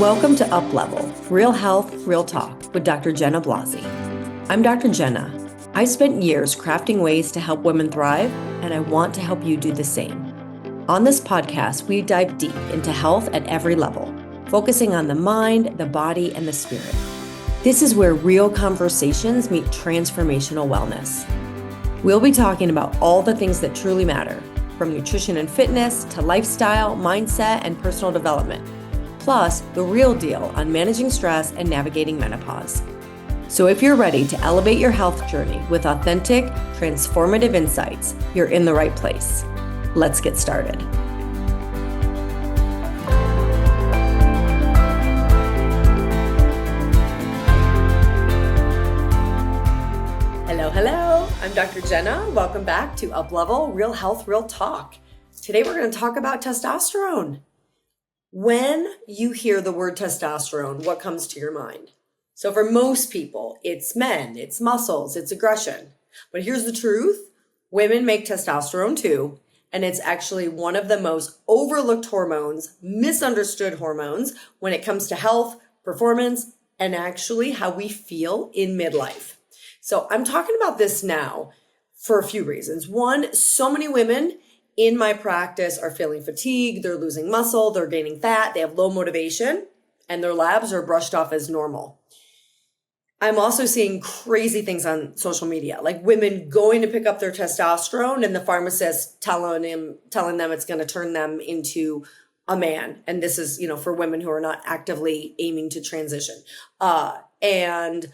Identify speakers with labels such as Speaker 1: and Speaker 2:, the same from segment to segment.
Speaker 1: Welcome to UPLEVEL, Real Health, Real Talk with Dr. Jenna Blasi. I'm Dr. Jenna. I spent years crafting ways to help women thrive, and I want to help you do the same. On this podcast, we dive deep into health at every level, focusing on the mind, the body, and the spirit. This is where real conversations meet transformational wellness. We'll be talking about all the things that truly matter, from nutrition and fitness to lifestyle, mindset, and personal development. Plus, the real deal on managing stress and navigating menopause. So if you're ready to elevate your health journey with authentic, transformative insights, you're in the right place. Let's get started. Hello. I'm Dr. Jenna. Welcome back to UPLEVEL, Real Health, Real Talk. Today we're going to talk about testosterone. When you hear the word testosterone, what comes to your mind? So for most people, it's men, it's muscles, it's aggression. But here's the truth. Women make testosterone too. And it's actually one of the most overlooked hormones, misunderstood hormones when it comes to health, performance, and actually how we feel in midlife. So I'm talking about this now for a few reasons. One, so many women in my practice are feeling fatigued, they're losing muscle, they're gaining fat, they have low motivation, and their labs are brushed off as normal. I'm also seeing crazy things on social media, like women going to pick up their testosterone and the pharmacist telling them it's going to turn them into a man. And this is, for women who are not actively aiming to transition. And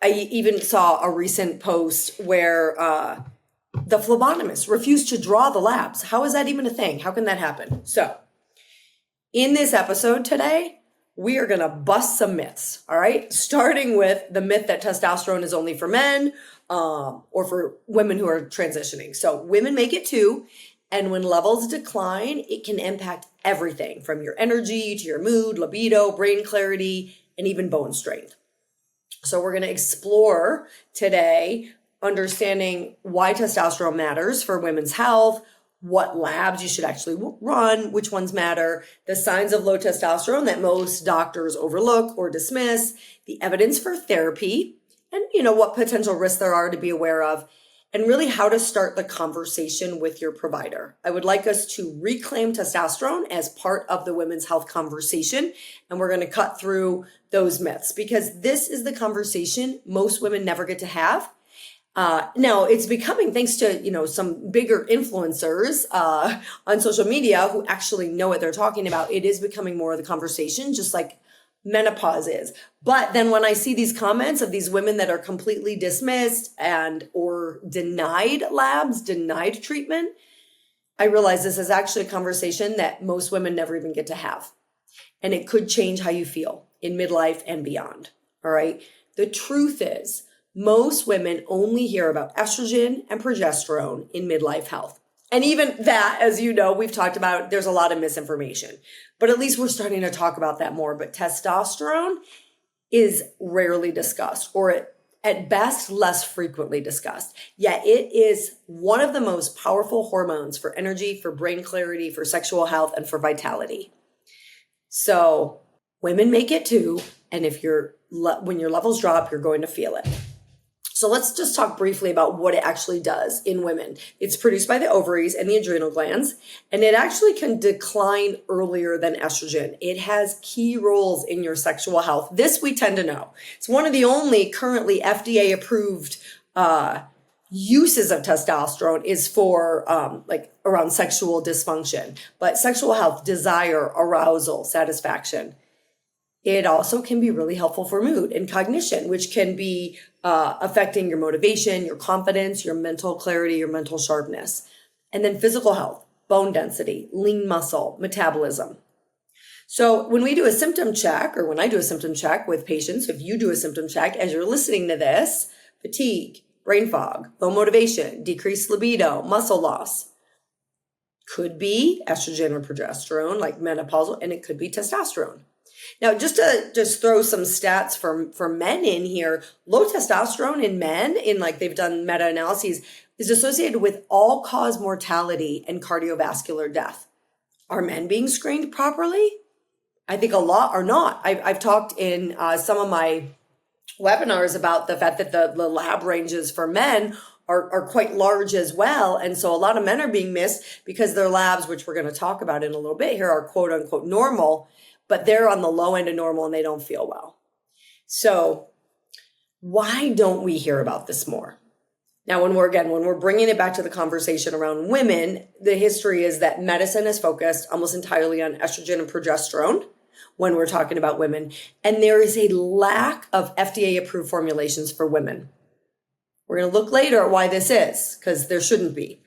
Speaker 1: I even saw a recent post where the phlebotomist refused to draw the labs. How is that even a thing? How can that happen? So in this episode today, we are going to bust some myths, all right? Starting with the myth that testosterone is only for men or for women who are transitioning. So women make it too. And when levels decline, it can impact everything from your energy to your mood, libido, brain clarity, and even bone strength. So we're going to explore today understanding why testosterone matters for women's health, what labs you should actually run, which ones matter, the signs of low testosterone that most doctors overlook or dismiss, the evidence for therapy, and what potential risks there are to be aware of, and really how to start the conversation with your provider. I would like us to reclaim testosterone as part of the women's health conversation, and we're going to cut through those myths because this is the conversation most women never get to have. Now it's becoming, thanks to, some bigger influencers on social media who actually know what they're talking about. It is becoming more of the conversation, just like menopause is. But then when I see these comments of these women that are completely dismissed and or denied labs, denied treatment, I realize this is actually a conversation that most women never even get to have. And it could change how you feel in midlife and beyond. All right. The truth is, most women only hear about estrogen and progesterone in midlife health. And even that, as you know, we've talked about, there's a lot of misinformation. But at least we're starting to talk about that more. But testosterone is rarely discussed, or at best, less frequently discussed. Yet it is one of the most powerful hormones for energy, for brain clarity, for sexual health, and for vitality. So women make it too. And when your levels drop, you're going to feel it. So let's just talk briefly about what it actually does in women. It's produced by the ovaries and the adrenal glands, and it actually can decline earlier than estrogen. It has key roles in your sexual health. This we tend to know. It's one of the only currently FDA-approved uses of testosterone is for around sexual dysfunction, but sexual health, desire, arousal, satisfaction. It also can be really helpful for mood and cognition, which can be affecting your motivation, your confidence, your mental clarity, your mental sharpness. And then physical health, bone density, lean muscle, metabolism. So when we do a symptom check, or when I do a symptom check with patients, if you do a symptom check as you're listening to this, fatigue, brain fog, low motivation, decreased libido, muscle loss, could be estrogen or progesterone, like menopausal, and it could be testosterone. Now, just to throw some stats for men in here, low testosterone in men, they've done meta-analyses, is associated with all-cause mortality and cardiovascular death. Are men being screened properly? I think a lot are not. I've talked in some of my webinars about the fact that the lab ranges for men are quite large as well. And so a lot of men are being missed because their labs, which we're going to talk about in a little bit here, are quote unquote normal, but they're on the low end of normal and they don't feel well. So why don't we hear about this more? Now, when we're bringing it back to the conversation around women, the history is that medicine is focused almost entirely on estrogen and progesterone when we're talking about women. And there is a lack of FDA approved formulations for women. We're going to look later at why this is, because there shouldn't be.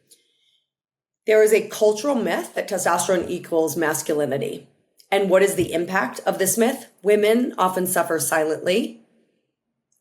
Speaker 1: There is a cultural myth that testosterone equals masculinity. And what is the impact of this myth? Women often suffer silently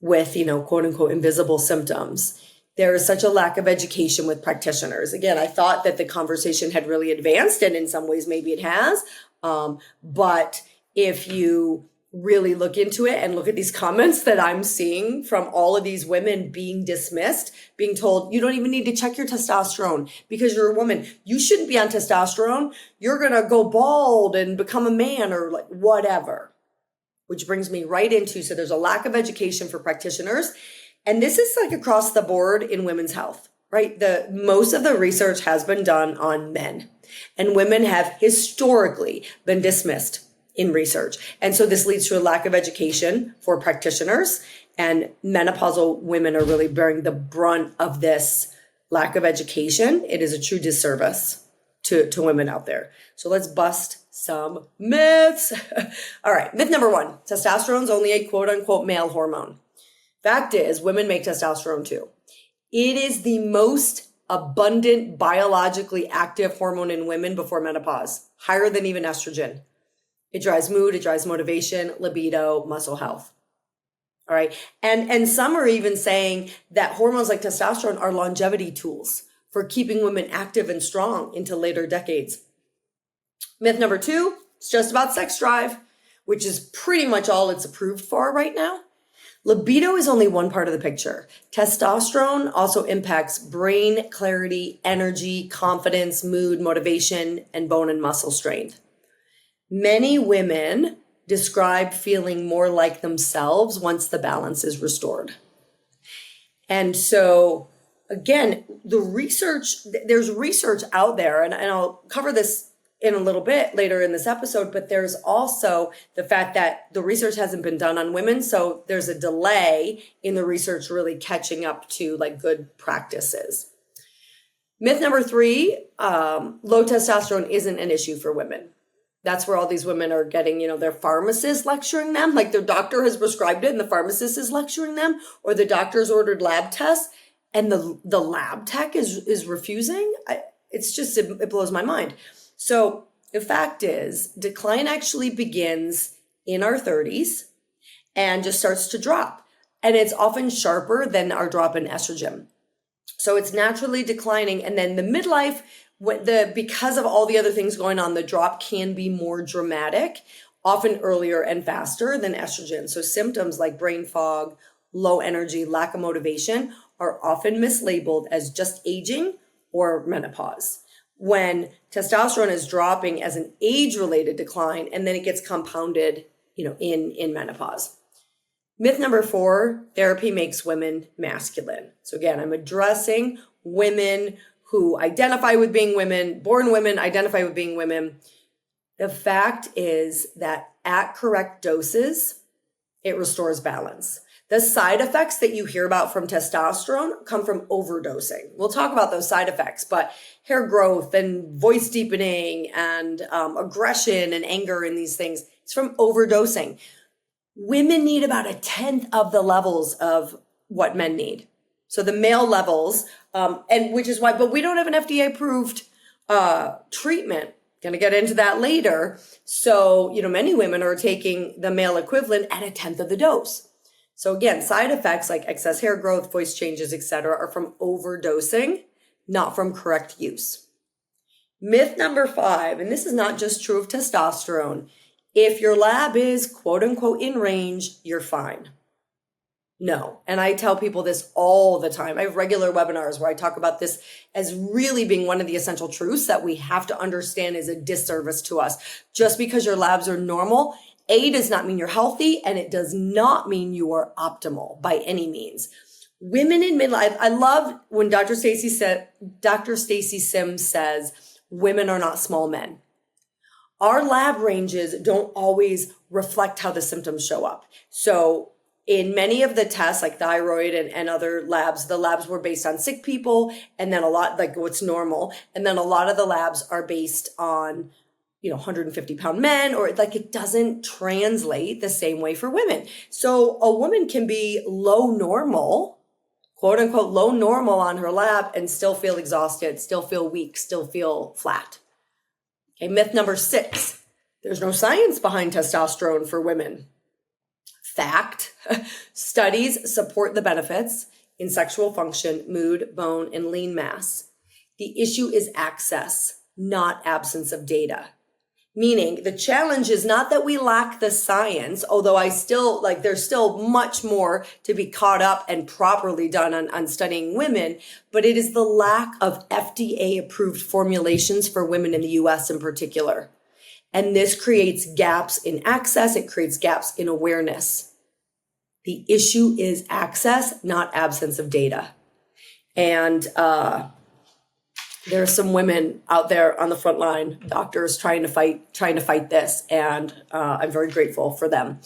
Speaker 1: with, quote unquote, invisible symptoms. There is such a lack of education with practitioners. Again, I thought that the conversation had really advanced, and in some ways maybe it has. But if you really look into it and look at these comments that I'm seeing from all of these women being dismissed, being told, you don't even need to check your testosterone because you're a woman. You shouldn't be on testosterone. You're going to go bald and become a man or like whatever. Which brings me right into, so there's a lack of education for practitioners. And this is like across the board in women's health, right? Most of the research has been done on men, and women have historically been dismissed in research. And so this leads to a lack of education for practitioners, and menopausal women are really bearing the brunt of this lack of education. It is a true disservice to women out there. So let's bust some myths. All right. Myth number 1, testosterone is only a quote unquote male hormone. Fact is, women make testosterone too. It is the most abundant biologically active hormone in women before menopause, higher than even estrogen. It drives mood, it drives motivation, libido, muscle health. All right. And some are even saying that hormones like testosterone are longevity tools for keeping women active and strong into later decades. Myth number 2, it's just about sex drive, which is pretty much all it's approved for right now. Libido is only one part of the picture. Testosterone also impacts brain clarity, energy, confidence, mood, motivation, and bone and muscle strength. Many women describe feeling more like themselves once the balance is restored. And so, again, there's research out there, and I'll cover this in a little bit later in this episode, but there's also the fact that the research hasn't been done on women. So there's a delay in the research really catching up to like good practices. Myth number 3, low testosterone isn't an issue for women. That's where all these women are getting, their pharmacist lecturing them, like their doctor has prescribed it and the pharmacist is lecturing them, or the doctor's ordered lab tests and the lab tech is refusing. It blows my mind. So the fact is, decline actually begins in our 30s and just starts to drop. And it's often sharper than our drop in estrogen. So it's naturally declining. And then the midlife, because of all the other things going on, the drop can be more dramatic, often earlier and faster than estrogen. So symptoms like brain fog, low energy, lack of motivation are often mislabeled as just aging or menopause, when testosterone is dropping as an age-related decline, and then it gets compounded, in menopause. Myth number 4, therapy makes women masculine. So again, I'm addressing women who identify with being women, born women, identify with being women. The fact is that at correct doses, it restores balance. The side effects that you hear about from testosterone come from overdosing. We'll talk about those side effects, but hair growth and voice deepening and aggression and anger and these things, it's from overdosing. Women need about 1/10 of the levels of what men need. So the male levels, and which is why, but we don't have an FDA approved treatment. Going to get into that later. So, many women are taking the male equivalent at 1/10 of the dose. So again, side effects like excess hair growth, voice changes, etc., are from overdosing, not from correct use. Myth number 5, and this is not just true of testosterone. If your lab is quote unquote in range, you're fine. No. And I tell people this all the time. I have regular webinars where I talk about this as really being one of the essential truths that we have to understand is a disservice to us. Just because your labs are normal, A, does not mean you're healthy, and it does not mean you are optimal by any means. Women in midlife, I love when Dr. Stacy Sims says, women are not small men. Our lab ranges don't always reflect how the symptoms show up. So in many of the tests, like thyroid and other labs, the labs were based on sick people, and then a lot, like what's normal. And then a lot of the labs are based on, 150-pound men, or like it doesn't translate the same way for women. So a woman can be low normal, quote unquote, low normal on her lab and still feel exhausted, still feel weak, still feel flat. Okay, myth number 6, there's no science behind testosterone for women. Fact, studies support the benefits in sexual function, mood, bone, and lean mass. The issue is access, not absence of data. Meaning the challenge is not that we lack the science, although there's still much more to be caught up and properly done on studying women, but it is the lack of FDA approved formulations for women in the US in particular. And this creates gaps in access. It creates gaps in awareness. The issue is access, not absence of data. And there are some women out there on the front line, doctors trying to fight this, and I'm very grateful for them.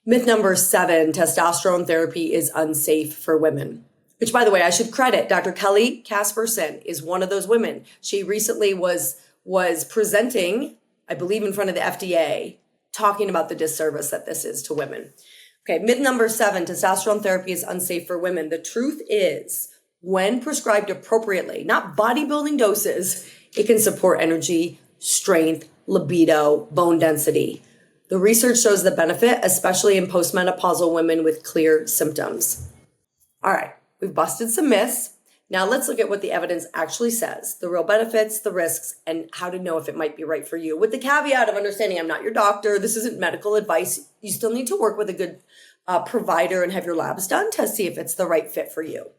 Speaker 1: Myth number 7, testosterone therapy is unsafe for women. Which, by the way, I should credit Dr. Kelly Casperson is one of those women. She recently was presenting, I believe, in front of the FDA, talking about the disservice that this is to women. Okay, myth number 7, testosterone therapy is unsafe for women. The truth is, when prescribed appropriately, not bodybuilding doses, it can support energy, strength, libido, bone density. The research shows the benefit, especially in postmenopausal women with clear symptoms. All right, we've busted some myths. Now let's look at what the evidence actually says, the real benefits, the risks, and how to know if it might be right for you. With the caveat of understanding I'm not your doctor, this isn't medical advice. You still need to work with a good provider and have your labs done to see if it's the right fit for you.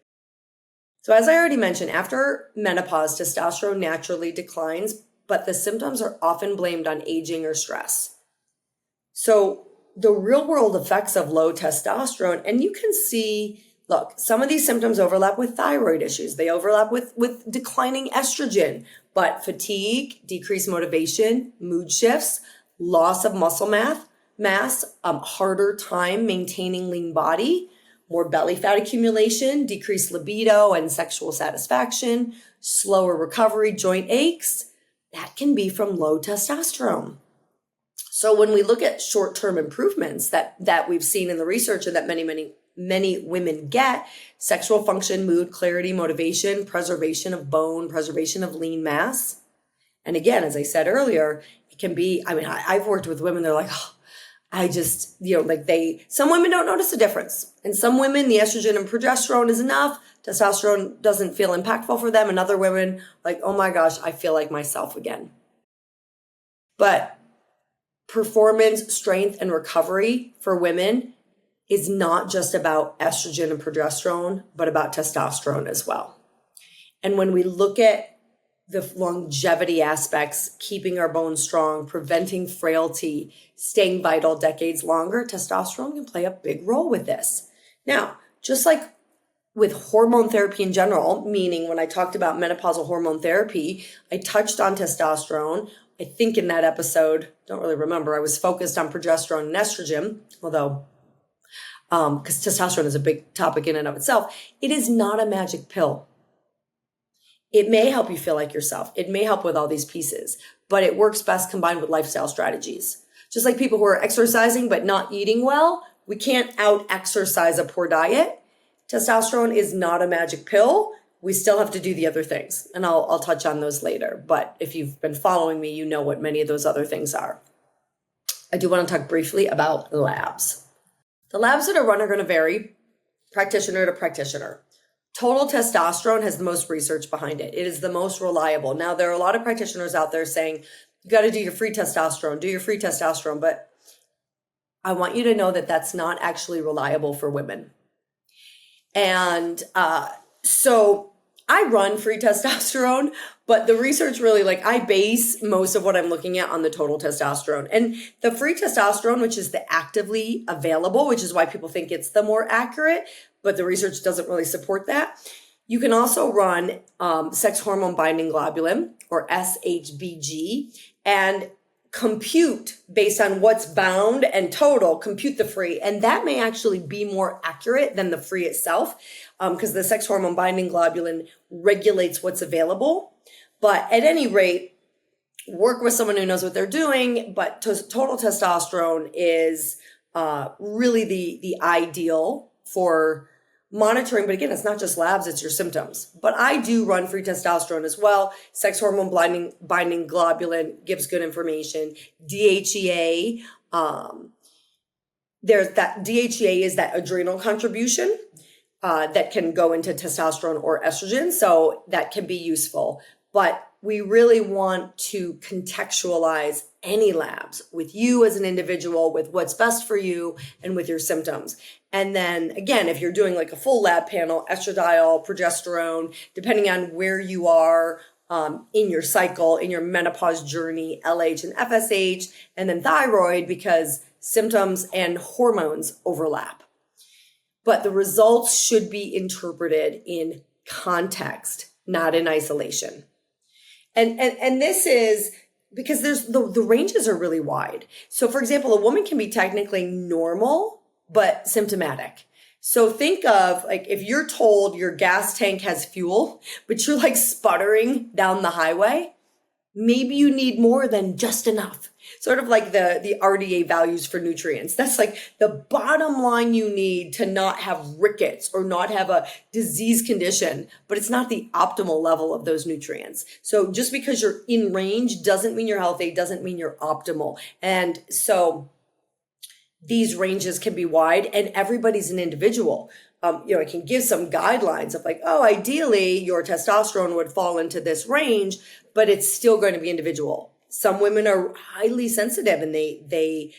Speaker 1: So as I already mentioned, after menopause, testosterone naturally declines, but the symptoms are often blamed on aging or stress. So the real world effects of low testosterone, and you can see, look, some of these symptoms overlap with thyroid issues. They overlap with declining estrogen, but fatigue, decreased motivation, mood shifts, loss of muscle mass, harder time maintaining lean body, more belly fat accumulation, decreased libido and sexual satisfaction, slower recovery, joint aches, that can be from low testosterone. So when we look at short-term improvements that we've seen in the research and that many women get, sexual function, mood, clarity, motivation, preservation of bone, preservation of lean mass. And again, as I said earlier, it can be, I've worked with women, they're like, oh, some women don't notice a difference. And some women, the estrogen and progesterone is enough. Testosterone doesn't feel impactful for them. And other women, like, oh my gosh, I feel like myself again. But performance, strength, and recovery for women is not just about estrogen and progesterone, but about testosterone as well. And when we look at the longevity aspects, keeping our bones strong, preventing frailty, staying vital decades longer, testosterone can play a big role with this. Now, just like with hormone therapy in general, meaning when I talked about menopausal hormone therapy, I touched on testosterone. I think in that episode, don't really remember, I was focused on progesterone and estrogen, although because testosterone is a big topic in and of itself. It is not a magic pill. It may help you feel like yourself. It may help with all these pieces, but it works best combined with lifestyle strategies. Just like people who are exercising but not eating well, we can't out-exercise a poor diet. Testosterone is not a magic pill. We still have to do the other things, and I'll touch on those later. But if you've been following me, you know what many of those other things are. I do want to talk briefly about labs. The labs that are run are going to vary practitioner to practitioner. Total testosterone has the most research behind it. It is the most reliable. Now, there are a lot of practitioners out there saying, you got to do your free testosterone, but I want you to know that that's not actually reliable for women. And so I run free testosterone, but the research really, like, I base most of what I'm looking at on the total testosterone. And the free testosterone, which is the actively available, which is why people think it's the more accurate, but the research doesn't really support that. You can also run sex hormone binding globulin, or SHBG, and compute based on what's bound and total, compute the free. And that may actually be more accurate than the free itself, because the sex hormone binding globulin regulates what's available. But at any rate, work with someone who knows what they're doing. But total testosterone is really the ideal for monitoring. But again, it's not just labs, it's your symptoms. But I do run free testosterone as well. Sex hormone binding globulin gives good information. DHEA, there's that DHEA is that adrenal contribution that can go into testosterone or estrogen. So that can be useful. But we really want to contextualize any labs with you as an individual, with what's best for you and with your symptoms. And then again, if you're doing like a full lab panel, estradiol, progesterone, depending on where you are in your cycle, in your menopause journey, LH and FSH, and then thyroid, because symptoms and hormones overlap. But the results should be interpreted in context, not in isolation. And this is because there's the ranges are really wide. So for example, a woman can be technically normal, but symptomatic. So think of, like, if you're told your gas tank has fuel, but you're like sputtering down the highway, maybe you need more than just enough. Sort of like the RDA values for nutrients. That's like the bottom line you need to not have rickets or not have a disease condition, but it's not the optimal level of those nutrients. So just because you're in range doesn't mean you're healthy, doesn't mean you're optimal. And so these ranges can be wide, and everybody's an individual. It can give some guidelines of like, oh, ideally your testosterone would fall into this range, but it's still going to be individual. Some women are highly sensitive and they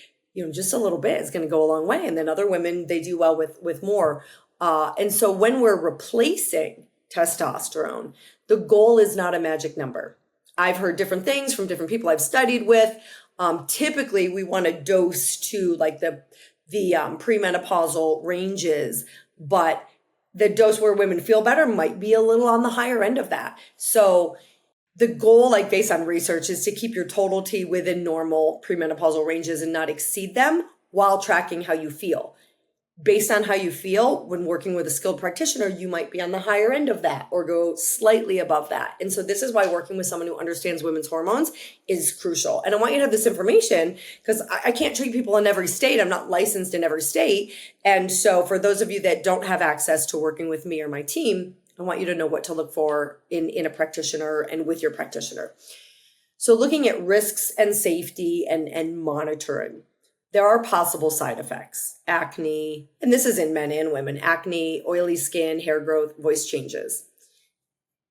Speaker 1: just a little bit is going to go a long way. And then other women, they do well with more. And so when we're replacing testosterone, the goal is not a magic number. I've heard different things from different people I've studied with. Typically we want to dose to like the premenopausal ranges, but the dose where women feel better might be a little on the higher end of that. So the goal, like based on research, is to keep your total T within normal premenopausal ranges and not exceed them while tracking how you feel. Based on how you feel, when working with a skilled practitioner, you might be on the higher end of that or go slightly above that. And so this is why working with someone who understands women's hormones is crucial. And I want you to have this information because I can't treat people in every state. I'm not licensed in every state. And so for those of you that don't have access to working with me or my team, I want you to know what to look for in a practitioner and with your practitioner. So looking at risks and safety and monitoring. There are possible side effects, acne, and this is in men and women, acne, oily skin, hair growth, voice changes.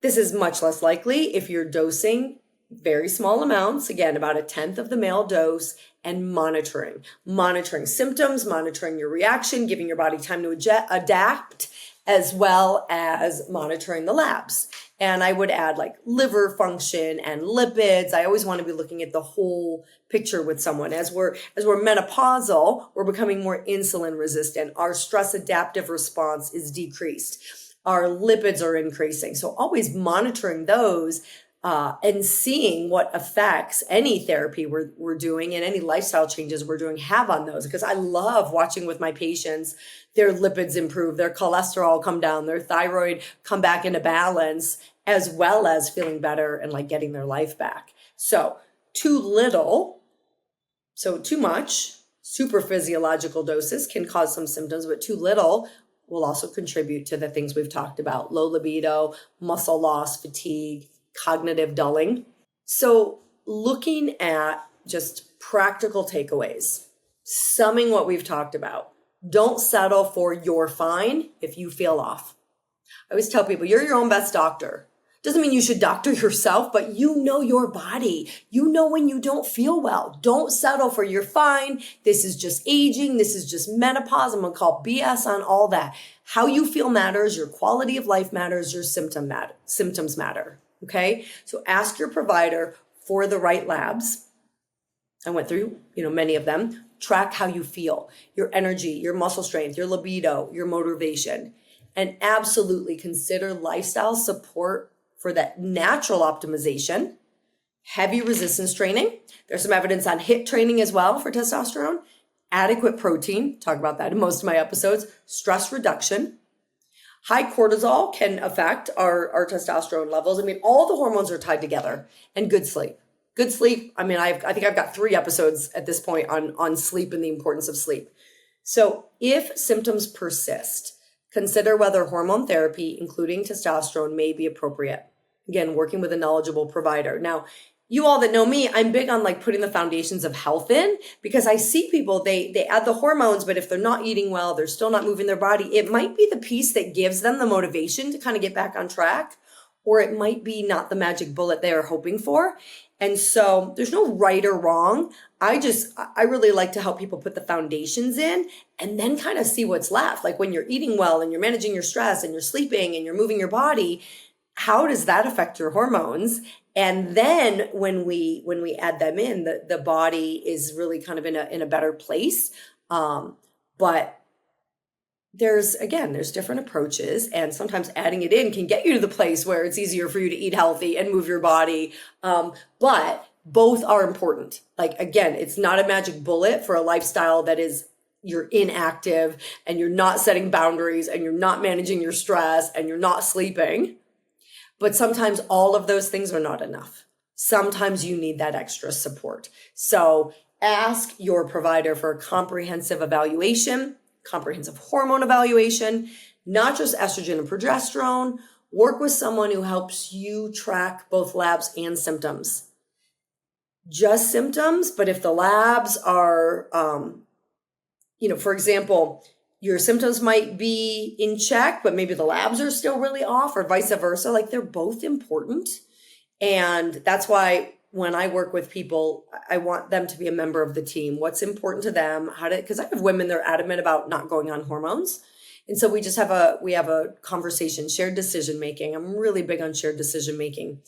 Speaker 1: This is much less likely if you're dosing very small amounts, again, about 1/10 of the male dose, and monitoring symptoms, monitoring your reaction, giving your body time to adapt, as well as monitoring the labs. And I would add like liver function and lipids. I always want to be looking at the whole picture with someone. As we're menopausal, we're becoming more insulin resistant. Our stress adaptive response is decreased. Our lipids are increasing. So always monitoring those and seeing what effects any therapy we're doing and any lifestyle changes we're doing have on those. Because I love watching with my patients, their lipids improve, their cholesterol come down, their thyroid come back into balance, as well as feeling better and like getting their life back. So too much, super physiological doses can cause some symptoms, but too little will also contribute to the things we've talked about: low libido, muscle loss, fatigue, cognitive dulling. So looking at just practical takeaways, summing what we've talked about, don't settle for you're fine if you feel off. I always tell people you're your own best doctor. Doesn't mean you should doctor yourself, but you know your body. You know when you don't feel well. Don't settle for you're fine. This is just aging. This is just menopause. I'm going to call BS on all that. How you feel matters. Your quality of life matters. Your symptoms matter. Okay. So ask your provider for the right labs. I went through, many of them. Track how you feel, your energy, your muscle strength, your libido, your motivation, and absolutely consider lifestyle support for that natural optimization, heavy resistance training. There's some evidence on HIIT training as well for testosterone, adequate protein, talk about that in most of my episodes, stress reduction. High cortisol can affect our testosterone levels. I mean, all the hormones are tied together, and good sleep. Good sleep. I mean, I think I've got 3 episodes at this point on sleep and the importance of sleep. So if symptoms persist, consider whether hormone therapy, including testosterone, may be appropriate. Again, working with a knowledgeable provider. Now, you all that know me, I'm big on putting the foundations of health in, because I see people, they add the hormones, but if they're not eating well, they're still not moving their body, it might be the piece that gives them the motivation to kind of get back on track, or it might be not the magic bullet they are hoping for. And so there's no right or wrong. I really like to help people put the foundations in and then kind of see what's left. Like when you're eating well and you're managing your stress and you're sleeping and you're moving your body, how does that affect your hormones? And then when we add them in, the body is really kind of in a better place. But there's different approaches, and sometimes adding it in can get you to the place where it's easier for you to eat healthy and move your body. But both are important. Again, it's not a magic bullet for a lifestyle that is you're inactive and you're not setting boundaries and you're not managing your stress and you're not sleeping. But sometimes all of those things are not enough. Sometimes you need that extra support. So ask your provider for a comprehensive evaluation, comprehensive hormone evaluation, not just estrogen and progesterone. Work with someone who helps you track both labs and symptoms. Just symptoms, but if the labs are, for example, your symptoms might be in check, but maybe the labs are still really off, or vice versa. They're both important. And that's why when I work with people, I want them to be a member of the team. What's important to them? Because I have women, they're adamant about not going on hormones. And so we have a conversation, shared decision making. I'm really big on shared decision making.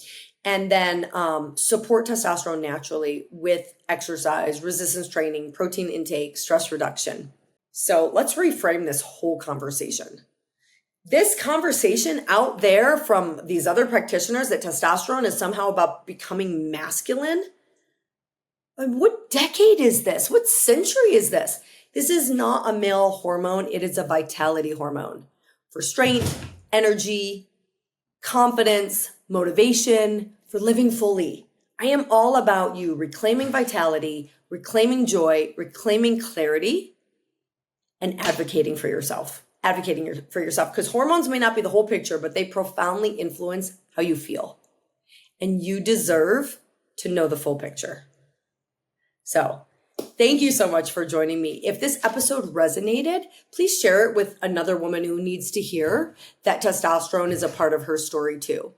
Speaker 1: And then support testosterone naturally with exercise, resistance training, protein intake, stress reduction. So let's reframe this whole conversation. This conversation out there from these other practitioners that testosterone is somehow about becoming masculine. What decade is this? What century is this? This is not a male hormone. It is a vitality hormone for strength, energy, confidence, motivation, for living fully. I am all about you reclaiming vitality, reclaiming joy, reclaiming clarity, and advocating for yourself. Because hormones may not be the whole picture, but they profoundly influence how you feel. And you deserve to know the full picture. So thank you so much for joining me. If this episode resonated, please share it with another woman who needs to hear that testosterone is a part of her story too.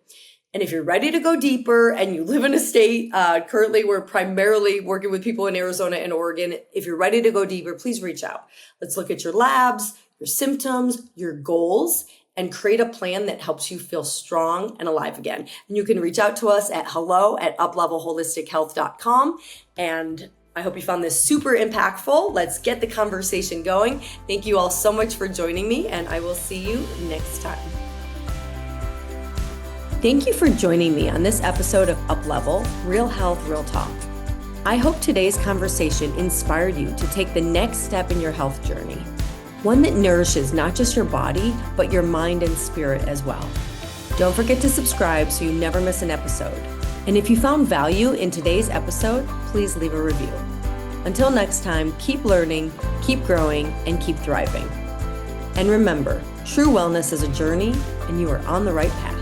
Speaker 1: And if you're ready to go deeper and you live in a state, currently we're primarily working with people in Arizona and Oregon. If you're ready to go deeper, please reach out. Let's look at your labs, your symptoms, your goals, and create a plan that helps you feel strong and alive again. And you can reach out to us at hello@uplevelholistichealth.com. And I hope you found this super impactful. Let's get the conversation going. Thank you all so much for joining me, and I will see you next time. Thank you for joining me on this episode of UpLevel, Real Health, Real Talk. I hope today's conversation inspired you to take the next step in your health journey. One that nourishes not just your body, but your mind and spirit as well. Don't forget to subscribe so you never miss an episode. And if you found value in today's episode, please leave a review. Until next time, keep learning, keep growing, and keep thriving. And remember, true wellness is a journey, and you are on the right path.